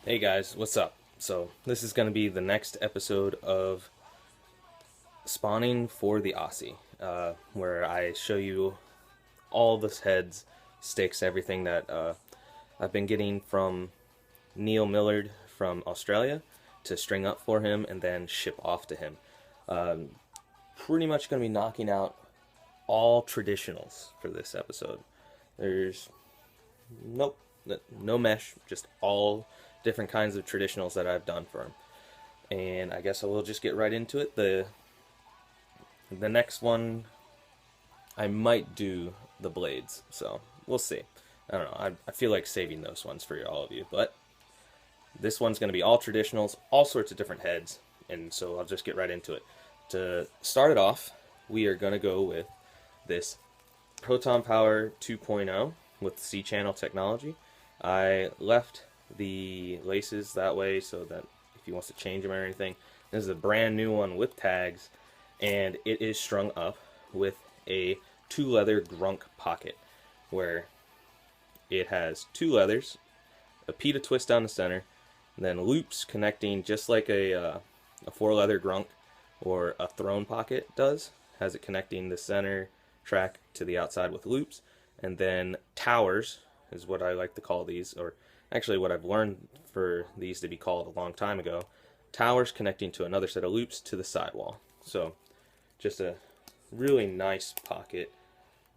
Hey guys, what's up? So, this is going to be the next episode of Spawning for the Aussie, where I show you all the heads, sticks, everything that I've been getting from Neil Millard from Australia to string up for him and then ship off to him. Um, Pretty much going to be knocking out all traditionals for this episode. There's nope, no mesh, just all different kinds of traditionals that I've done for him. And I guess I will just get right into it. The next one, I might do the blades, so we'll see. I don't know. I feel like saving those ones for all of you, but this one's going to be all traditionals, all sorts of different heads, and so I'll just get right into it. To start it off, we are going to go with this Proton Power 2.0 with C-channel technology. I left the laces that way so that if he wants to change them or anything. This is a brand new one with tags, and it is strung up with a 2-leather grunk pocket, where it has 2 leathers, a pita twist down the center, and then loops connecting just like a 4-leather grunk or a throne pocket does. Has it connecting the center track to the outside with loops, and then towers is what I like to call these, or actually what I've learned for these to be called a long time ago. Towers connecting to another set of loops to the sidewall. So just a really nice pocket,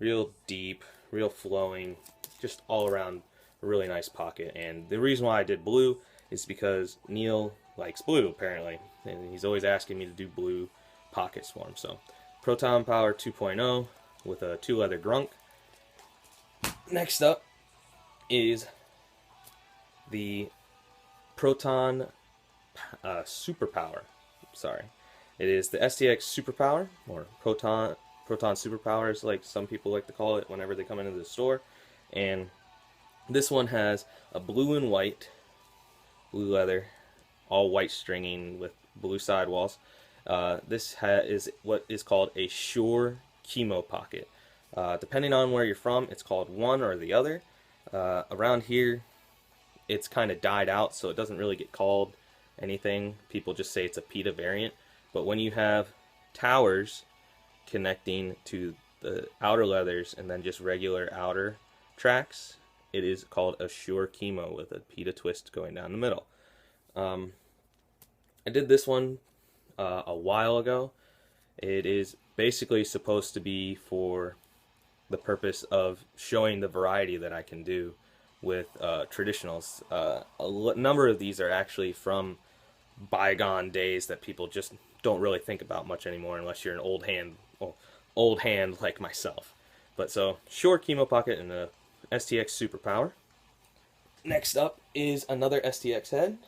real deep, real flowing, just all around a really nice pocket. And the reason why I did blue is because Neil likes blue apparently, and he's always asking me to do blue pockets for him. So Proton Power 2.0 with a 2-leather grunk. Next up is the Proton Superpower. Sorry, it is the Stx Superpower, or Proton Superpower is like some people like to call it whenever they come into the store. And this one has a blue and white, blue leather, all white stringing with blue sidewalls. This is what is called a Shure chemo pocket. Depending on where you're from, it's called one or the other. Around here, it's kind of died out, so it doesn't really get called anything. People just say it's a pita variant. But when you have towers connecting to the outer leathers and then just regular outer tracks, it is called a Shure chemo with a pita twist going down the middle. I did this one a while ago. It is basically supposed to be for the purpose of showing the variety that I can do with traditionals. A number of these are actually from bygone days that people just don't really think about much anymore unless you're an old hand like myself. But so, Shure chemo pocket and a STX Superpower. Next up is another STX head,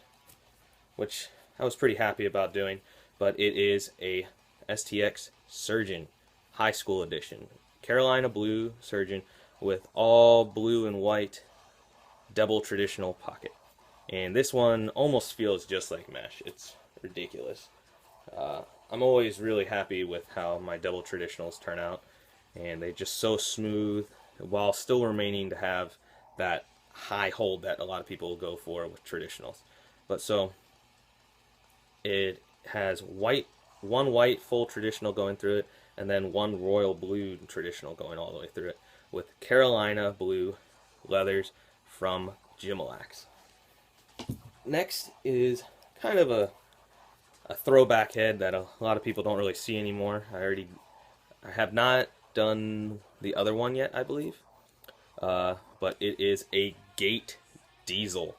which I was pretty happy about doing, but it is a STX Surgeon High School Edition. Carolina blue surgeon with all blue and white double traditional pocket. And this one almost feels just like mesh. It's ridiculous. I'm always really happy with how my double traditionals turn out, and they're just so smooth while still remaining to have that high hold that a lot of people go for with traditionals. But so it has one white full traditional going through it, and then one royal blue traditional going all the way through it, with Carolina blue leathers from Gimalax. Next is kind of a throwback head that a lot of people don't really see anymore. I have not done the other one yet, I believe, but it is a Gate Diesel.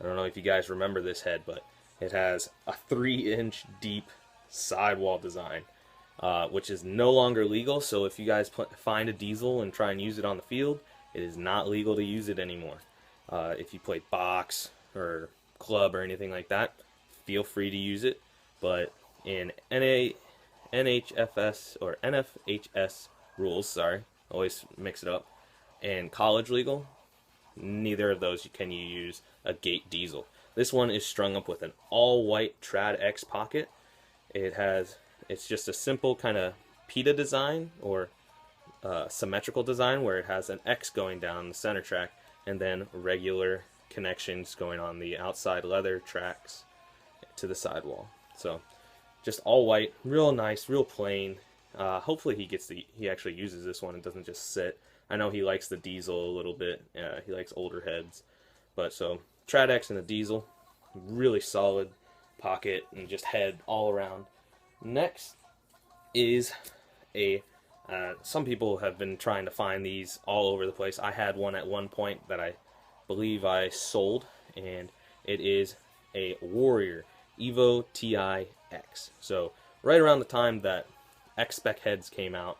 I don't know if you guys remember this head, but it has a 3-inch deep sidewall design, which is no longer legal. So if you guys find a diesel and try and use it on the field, it is not legal to use it anymore. If you play box or club or anything like that, feel free to use it. But in NHFS or NFHS rules, sorry, always mix it up, and college legal, neither of those can you use a Gate Diesel. This one is strung up with an all-white Trad X pocket. It's just a simple kind of pita design, or symmetrical design, where it has an X going down the center track and then regular connections going on the outside leather tracks to the sidewall. So just all white, real nice, real plain. Hopefully he actually uses this one and doesn't just sit. I know he likes the diesel a little bit. He likes older heads. But so Tradex and the diesel, really solid pocket and just head all around. Next is a some people have been trying to find these all over the place. I had one at one point that I believe I sold, and it is a Warrior Evo Ti X. So right around the time that X-Spec heads came out,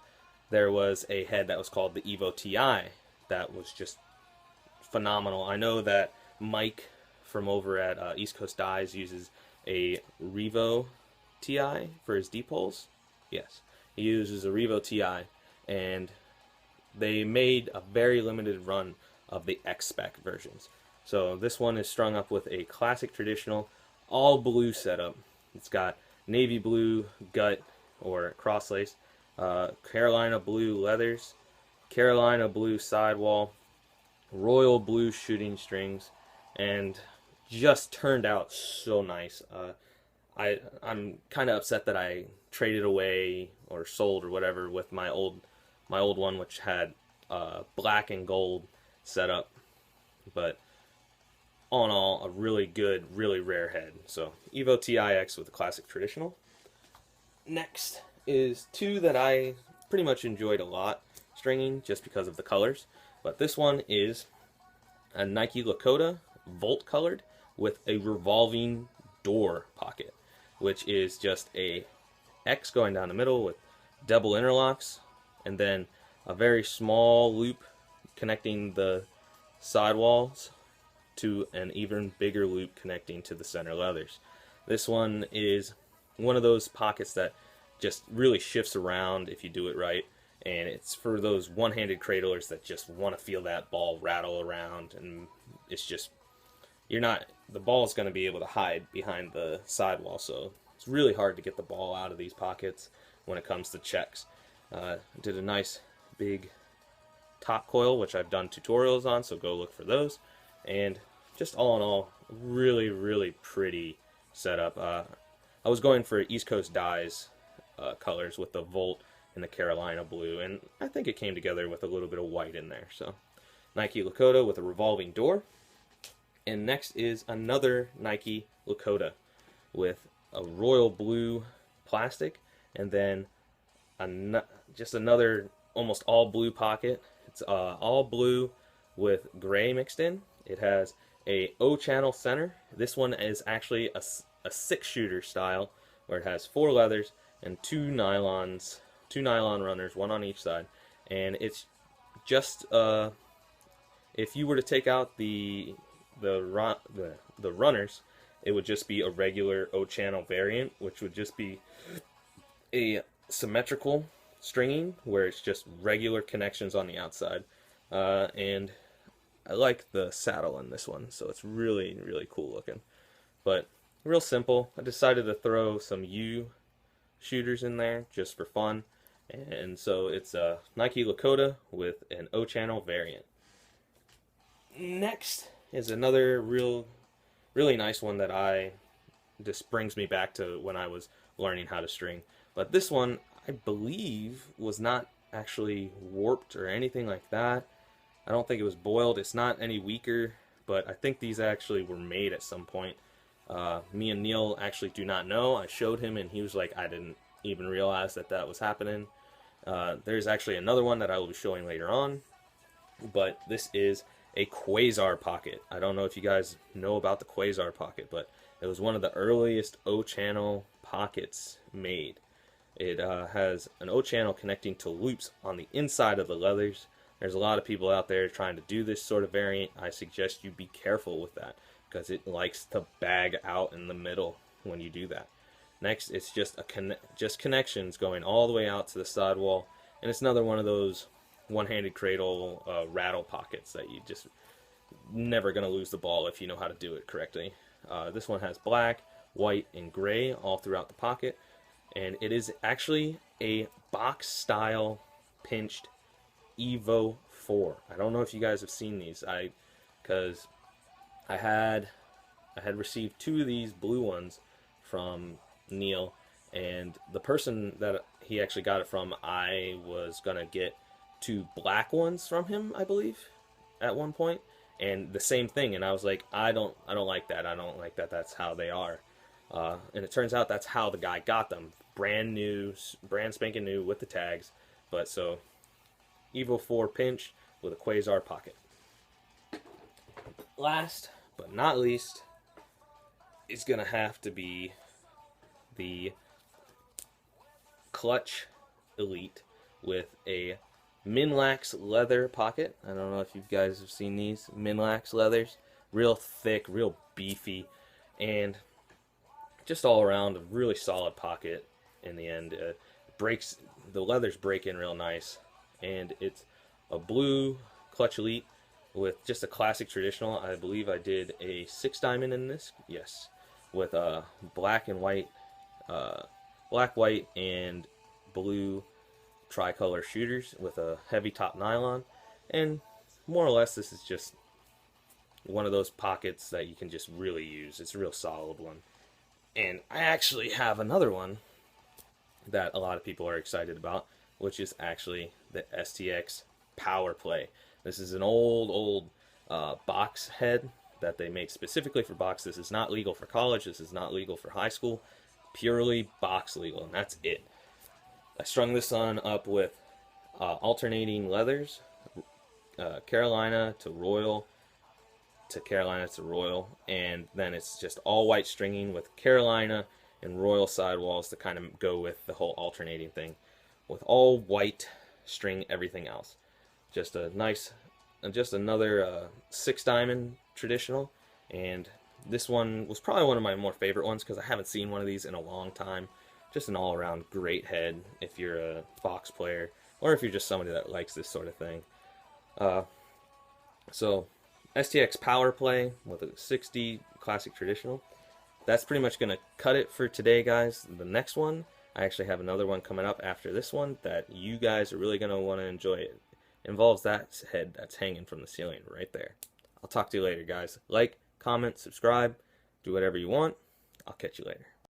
there was a head that was called the Evo Ti that was just phenomenal. I know that Mike from over at East Coast Dies uses a Revo Ti for his D-poles. Yes, he uses a Revo Ti, and they made a very limited run of the X-Spec versions. So this one is strung up with a classic traditional all blue setup. It's got navy blue gut or crosslace, Carolina blue leathers, Carolina blue sidewall, royal blue shooting strings, and just turned out so nice. I'm kind of upset that I traded away or sold or whatever with my old one, which had black and gold setup, but all in all, a really good, really rare head. So Evo TIX with the classic traditional. Next is two that I pretty much enjoyed a lot stringing just because of the colors, but this one is a Nike Lakota Volt colored with a revolving door pocket, which is just a X going down the middle with double interlocks, and then a very small loop connecting the sidewalls to an even bigger loop connecting to the center leathers. This one is one of those pockets that just really shifts around if you do it right, and it's for those one-handed cradlers that just want to feel that ball rattle around, and it's just, the ball is going to be able to hide behind the sidewall, so it's really hard to get the ball out of these pockets when it comes to checks. Did a nice big top coil, which I've done tutorials on, so go look for those. And just all in all, really, really pretty setup. I was going for East Coast Dies colors with the Volt and the Carolina blue, and I think it came together with a little bit of white in there. So Nike Lakota with a revolving door. And next is another Nike Lakota with a royal blue plastic, and then just another almost all blue pocket. It's all blue with gray mixed in. It has a O-channel center. This one is actually a 6-shooter style, where it has 4 leathers and 2 nylon runners, one on each side. And it's just if you were to take out the runners, it would just be a regular O-channel variant, which would just be a symmetrical stringing where it's just regular connections on the outside. And I like the saddle in this one, so it's really, really cool looking. But real simple. I decided to throw some U shooters in there just for fun. And so it's a Nike Lakota with an O-channel variant. Next is another really nice one that just brings me back to when I was learning how to string. But this one, I believe, was not actually warped or anything like that. I don't think it was boiled. It's not any weaker, but I think these actually were made at some point. Me and Neil actually do not know. I showed him, and he was like, I didn't even realize that was happening. There's actually another one that I will be showing later on, but this is a Quasar pocket. I don't know if you guys know about the Quasar pocket, but it was one of the earliest O-channel pockets made. It has an O-channel connecting to loops on the inside of the leathers. There's a lot of people out there trying to do this sort of variant. I suggest you be careful with that, because it likes to bag out in the middle when you do that. Next, it's just connections going all the way out to the sidewall, and it's another one of those one-handed cradle rattle pockets that you just never going to lose the ball if you know how to do it correctly. This one has black, white, and gray all throughout the pocket, and it is actually a box-style pinched Evo 4. I don't know if you guys have seen these, because I had received two of these blue ones from Neil, and the person that he actually got it from, I was gonna get two black ones from him, I believe, at one point, and the same thing. And I was like, I don't like that. I don't like that. That's how they are. And it turns out that's how the guy got them, brand new, brand spanking new with the tags. But so, Evo 4 pinch with a Quasar pocket. Last but not least is gonna have to be the Clutch Elite with a Minlax leather pocket. I don't know if you guys have seen these Minlax leathers. Real thick, real beefy, and just all around a really solid pocket in the end. Breaks, the leathers break in real nice, and it's a blue Clutch Elite with just a classic traditional. I believe I did a 6 diamond in this, yes, with black and white, black, white, and blue tricolor shooters with a heavy top nylon. And more or less, this is just one of those pockets that you can just really use. It's a real solid one. And I actually have another one that a lot of people are excited about, which is actually the Stx Power Play. This is an old box head that they make specifically for box. This is not legal for college. This is not legal for high school. Purely box legal, and that's it. I strung this on up with alternating leathers, Carolina to Royal to Carolina to Royal, and then it's just all white stringing with Carolina and Royal sidewalls to kind of go with the whole alternating thing, with all white string everything else. Just a nice, just another 6 diamond traditional, and this one was probably one of my more favorite ones because I haven't seen one of these in a long time. Just an all-around great head if you're a box player, or if you're just somebody that likes this sort of thing. So, Stx Power Play with a 60 classic traditional. That's pretty much going to cut it for today, guys. The next one, I actually have another one coming up after this one that you guys are really going to want to enjoy. It involves that head that's hanging from the ceiling right there. I'll talk to you later, guys. Like, comment, subscribe, do whatever you want. I'll catch you later.